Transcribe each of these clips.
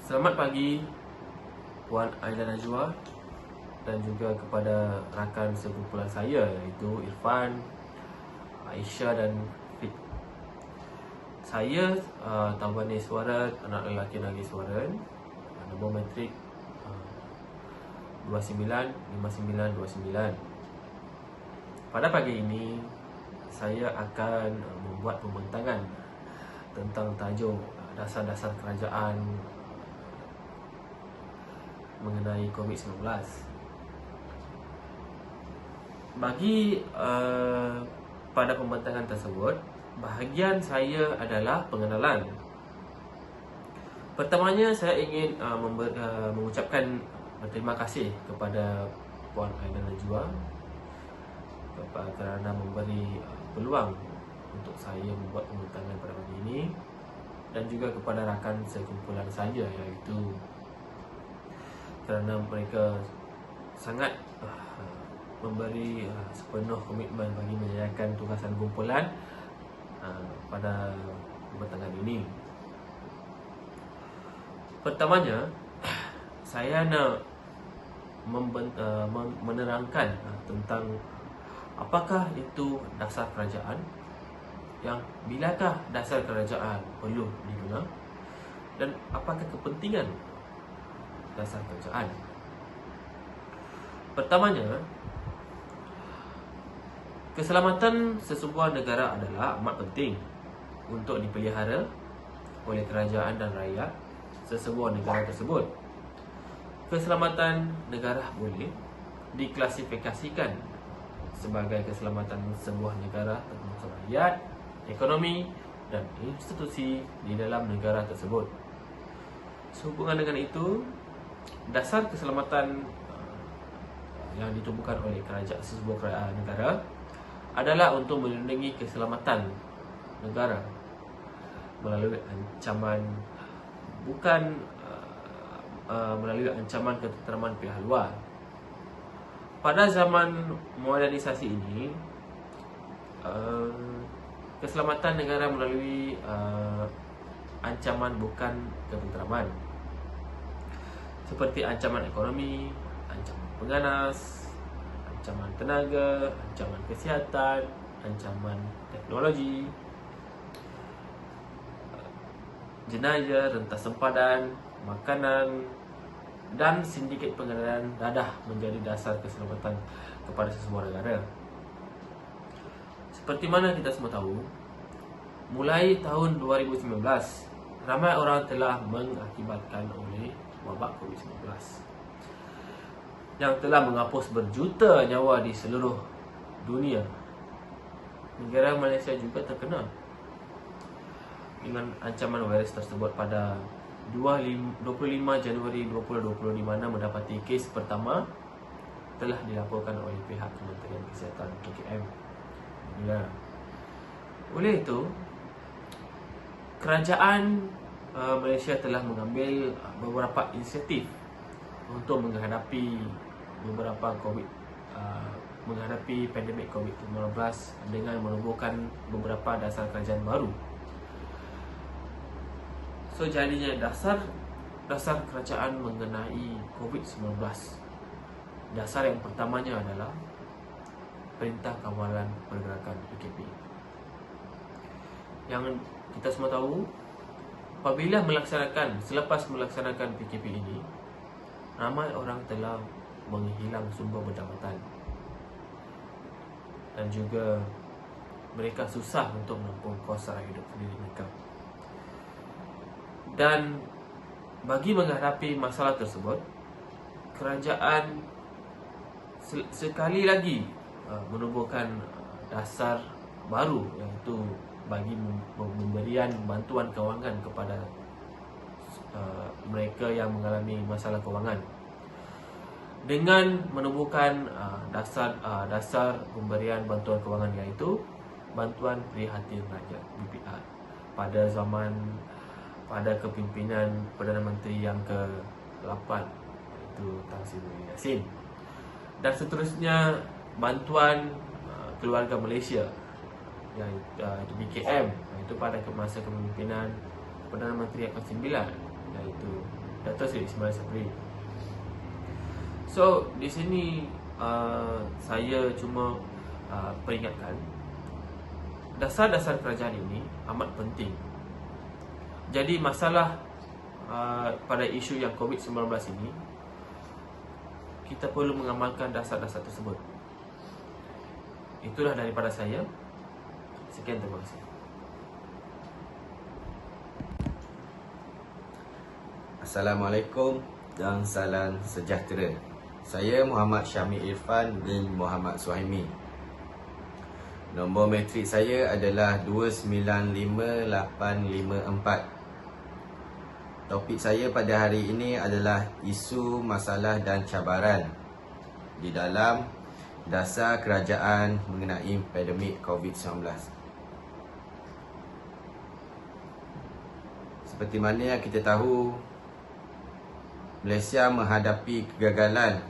Selamat pagi Puan Aida Najwa dan juga kepada rakan sekumpulan saya iaitu Irfan, Aisyah dan Fit. Saya Tawani Iswaran, anak lelaki Nagi Iswaran, nombor matrik 295929. Pada pagi ini saya akan membuat pembentangan tentang tajuk dasar-dasar kerajaan mengenai COVID-19. Bagi pada pembentangan tersebut, bahagian saya adalah pengenalan. Pertamanya saya ingin mengucapkan berterima kasih kepada Puan Aida Najwa kerana memberi peluang untuk saya membuat pembentangan pada pagi ini, dan juga kepada rakan sekumpulan saya iaitu kerana mereka sangat memberi sepenuh komitmen bagi menjayakan tugasan kumpulan pada pembentangan ini. Pertamanya, saya nak menerangkan tentang apakah itu dasar kerajaan, yang bilakah dasar kerajaan perlu diguna, dan apakah kepentingan dasar kerajaan. Pertamanya, keselamatan sesebuah negara adalah amat penting untuk dipelihara oleh kerajaan dan rakyat sesebuah negara tersebut. Keselamatan negara boleh diklasifikasikan sebagai keselamatan sebuah negara termasuk rakyat, ekonomi dan institusi di dalam negara tersebut. Sehubungan dengan itu, dasar keselamatan yang ditubuhkan oleh kerajaan sebuah negara adalah untuk melindungi keselamatan negara melalui ancaman, bukan melalui ancaman ketenteraman pihak luar. Pada zaman modernisasi ini, keselamatan negara melalui ancaman bukan ketenteraman, seperti ancaman ekonomi, ancaman pengganas, ancaman tenaga, ancaman kesihatan, ancaman teknologi, jenayah, rentas sempadan, makanan, dan sindiket pengedaran dadah menjadi dasar keselamatan kepada sesebuah negara. Seperti mana kita semua tahu, mulai tahun 2019, ramai orang telah mengakibatkan oleh wabak COVID-19 yang telah menghapus berjuta nyawa di seluruh dunia. Negara Malaysia juga terkena dengan ancaman virus tersebut pada 25 Januari 2020, di mana mendapati kes pertama telah dilaporkan oleh pihak Kementerian Kesihatan KKM. Ya. Oleh itu, kerajaan Malaysia telah mengambil beberapa inisiatif untuk menghadapi menghadapi pandemik COVID-19 dengan menubuhkan beberapa dasar kerajaan baru. So, jadinya dasar kerajaan mengenai COVID-19. Dasar yang pertamanya adalah Perintah Kawalan Pergerakan PKP. Yang kita semua tahu, selepas melaksanakan PKP ini, ramai orang telah menghilang sumber pendapatan, dan juga mereka susah untuk menampung kos sara hidup sendiri mereka. Dan bagi menghadapi masalah tersebut, kerajaan sekali lagi menubuhkan dasar baru, iaitu bagi memberian bantuan kewangan kepada mereka yang mengalami masalah kewangan, dengan menubuhkan dasar pemberian bantuan kewangan, iaitu Bantuan Prihatin Rakyat BPR pada kepimpinan Perdana Menteri yang ke-8 iaitu Tan Sri Yassin, dan seterusnya Bantuan Keluarga Malaysia yang BKM, iaitu pada masa kepimpinan Perdana Menteri yang ke-9 iaitu Dato' Seri Ismail Sabri. So di sini saya cuma peringatkan dasar-dasar kerajaan ini amat penting. Jadi masalah pada isu yang COVID-19 ini, kita perlu mengamalkan dasar-dasar tersebut. Itulah daripada saya. Sekian, terima kasih. Assalamualaikum dan salam sejahtera. Saya Muhammad Syamil Irfan bin Muhammad Suhaimi. Nombor matrik saya adalah 295854. Topik saya pada hari ini adalah isu, masalah dan cabaran di dalam dasar kerajaan mengenai pandemik COVID-19. Seperti mana yang kita tahu, Malaysia menghadapi kegagalan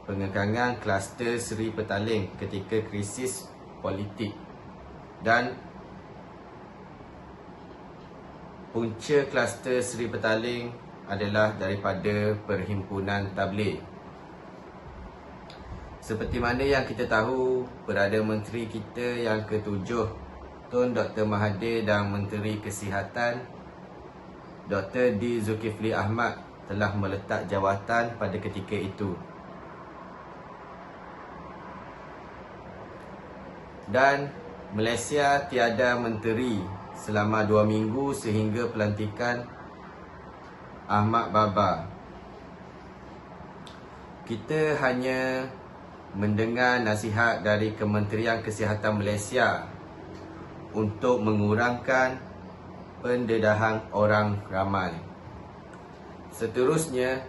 pengekangan kluster Seri Petaling ketika krisis politik, dan punca kluster Seri Petaling adalah daripada Perhimpunan Tabligh. Seperti mana yang kita tahu, Perdana Menteri kita yang ke-7 Tun Dr. Mahathir dan Menteri Kesihatan Dr. D. Zulkifli Ahmad telah meletak jawatan pada ketika itu. Dan Malaysia tiada menteri selama 2 minggu sehingga pelantikan Ahmad Baba. Kita hanya mendengar nasihat dari Kementerian Kesihatan Malaysia untuk mengurangkan pendedahan orang ramai. Seterusnya,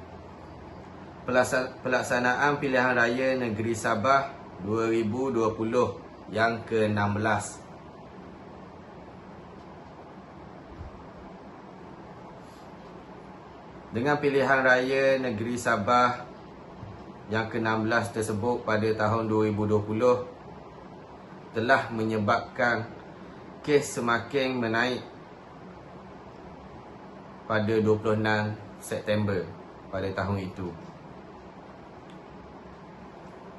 pelaksanaan pilihan raya Negeri Sabah 2020 yang ke-16. Dengan pilihan raya Negeri Sabah yang ke-16 tersebut pada tahun 2020 telah menyebabkan kes semakin menaik pada 26 September pada tahun itu.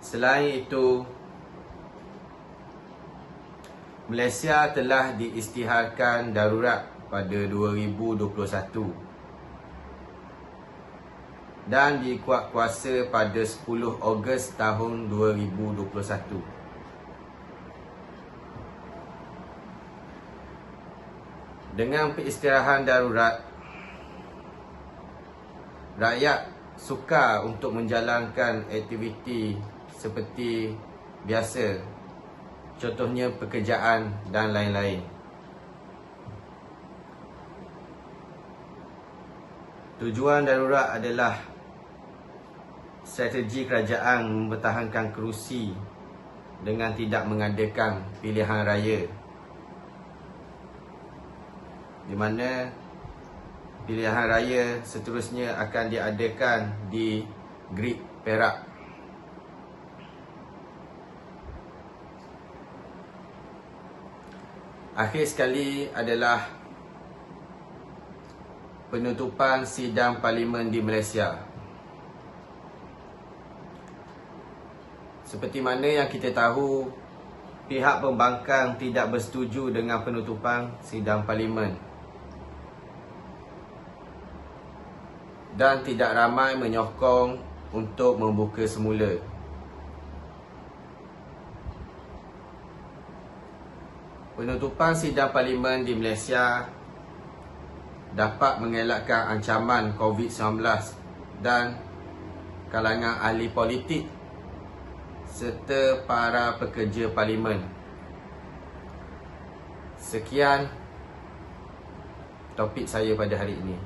Selain itu, Malaysia telah diisytiharkan darurat pada 2021 dan dikuatkuasa pada 10 Ogos tahun 2021. Dengan peristiharaan darurat, rakyat sukar untuk menjalankan aktiviti seperti biasa, contohnya pekerjaan dan lain-lain. Tujuan darurat adalah strategi kerajaan mempertahankan kerusi dengan tidak mengadakan pilihan raya, di mana pilihan raya seterusnya akan diadakan di Great Perak. Akhir sekali adalah penutupan sidang parlimen di Malaysia. Seperti mana yang kita tahu, pihak pembangkang tidak bersetuju dengan penutupan sidang parlimen dan tidak ramai menyokong untuk membuka semula. Penutupan sidang parlimen di Malaysia dapat mengelakkan ancaman COVID-19 dan kalangan ahli politik serta para pekerja parlimen. Sekian topik saya pada hari ini.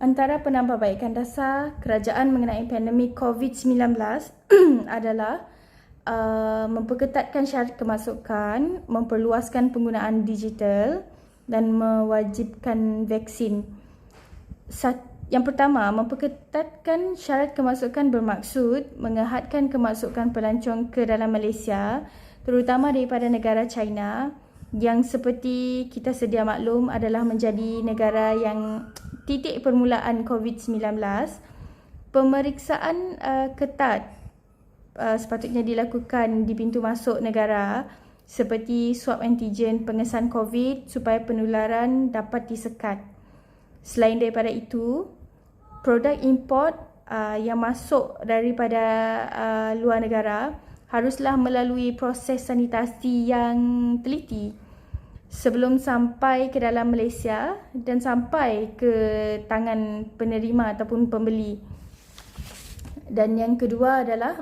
Antara penambahbaikan dasar kerajaan mengenai pandemik COVID-19 adalah memperketatkan syarat kemasukan, memperluaskan penggunaan digital dan mewajibkan vaksin. Yang pertama, memperketatkan syarat kemasukan bermaksud menghadkan kemasukan pelancong ke dalam Malaysia, terutama daripada negara China, yang seperti kita sedia maklum adalah menjadi negara yang titik permulaan COVID-19. Pemeriksaan ketat sepatutnya dilakukan di pintu masuk negara seperti swab antigen pengesan COVID supaya penularan dapat disekat. Selain daripada itu, produk import yang masuk daripada luar negara haruslah melalui proses sanitasi yang teliti sebelum sampai ke dalam Malaysia dan sampai ke tangan penerima ataupun pembeli. Dan yang kedua adalah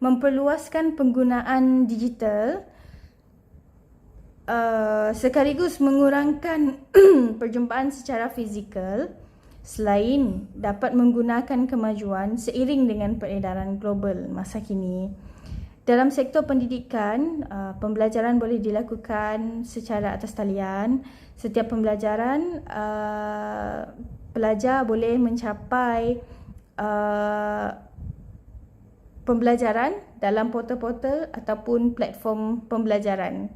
memperluaskan penggunaan digital sekaligus mengurangkan perjumpaan secara fizikal selain dapat menggunakan kemajuan seiring dengan peredaran global masa kini. Dalam sektor pendidikan, pembelajaran boleh dilakukan secara atas talian. Setiap pembelajaran, pelajar boleh mencapai pembelajaran dalam portal-portal ataupun platform pembelajaran.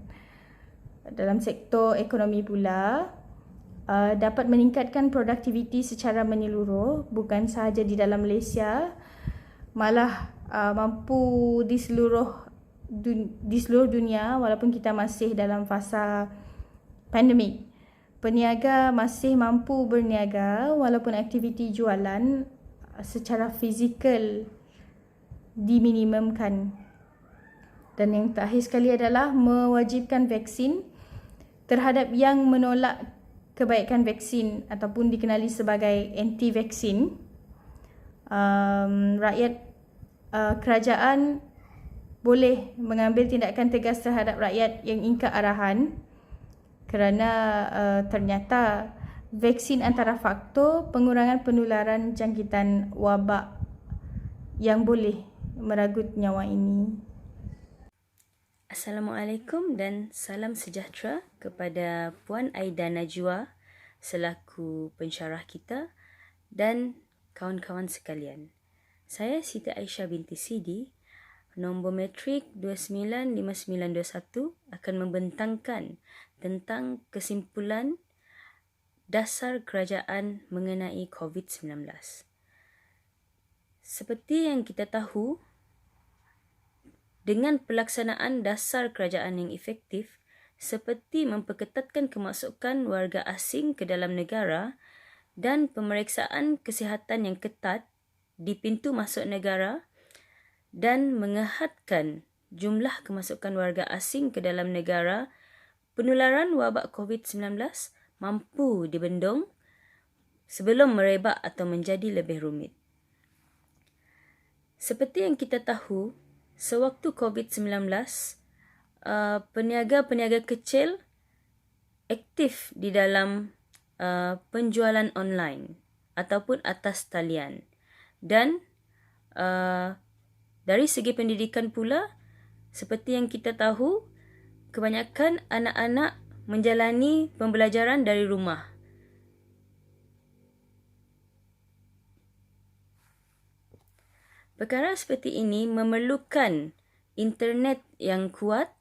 Dalam sektor ekonomi pula, dapat meningkatkan produktiviti secara menyeluruh, bukan sahaja di dalam Malaysia, malah mampu di seluruh dunia walaupun kita masih dalam fasa pandemik. Peniaga masih mampu berniaga walaupun aktiviti jualan secara fizikal diminimumkan. Dan yang terakhir sekali adalah mewajibkan vaksin terhadap yang menolak kebaikan vaksin ataupun dikenali sebagai anti-vaksin. Kerajaan boleh mengambil tindakan tegas terhadap rakyat yang ingkar arahan kerana ternyata vaksin antara faktor pengurangan penularan jangkitan wabak yang boleh meragut nyawa ini. Assalamualaikum dan salam sejahtera kepada Puan Aida Najwa selaku pensyarah kita dan kawan-kawan sekalian. Saya Siti Aisyah binti Sidi, nombor matrik 295921 akan membentangkan tentang kesimpulan dasar kerajaan mengenai COVID-19. Seperti yang kita tahu, dengan pelaksanaan dasar kerajaan yang efektif seperti memperketatkan kemasukan warga asing ke dalam negara dan pemeriksaan kesihatan yang ketat di pintu masuk negara dan mengehadkan jumlah kemasukan warga asing ke dalam negara, penularan wabak COVID-19 mampu dibendung sebelum merebak atau menjadi lebih rumit. Seperti yang kita tahu, sewaktu COVID-19, peniaga-peniaga kecil aktif di dalam penjualan online ataupun atas talian. Dan dari segi pendidikan pula, seperti yang kita tahu, kebanyakan anak-anak menjalani pembelajaran dari rumah. Perkara seperti ini memerlukan internet yang kuat.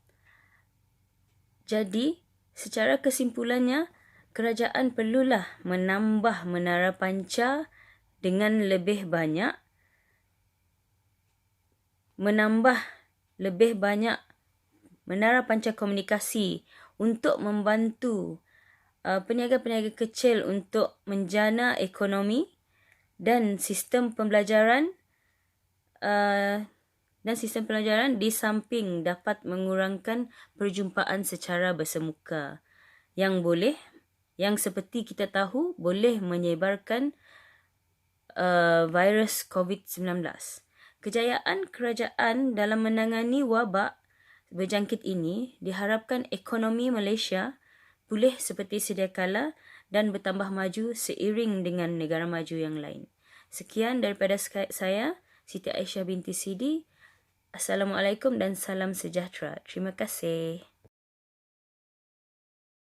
Jadi, secara kesimpulannya, kerajaan perlulah menambah menara pancar dengan lebih banyak, menambah lebih banyak menara pancar komunikasi untuk membantu peniaga-peniaga kecil untuk menjana ekonomi dan sistem pembelajaran di samping dapat mengurangkan perjumpaan secara bersemuka yang seperti kita tahu boleh menyebarkan virus COVID-19. Kejayaan kerajaan dalam menangani wabak berjangkit ini diharapkan ekonomi Malaysia pulih seperti sedia kala dan bertambah maju seiring dengan negara maju yang lain. Sekian daripada saya, Siti Aisyah binti Sidi. Assalamualaikum dan salam sejahtera. Terima kasih.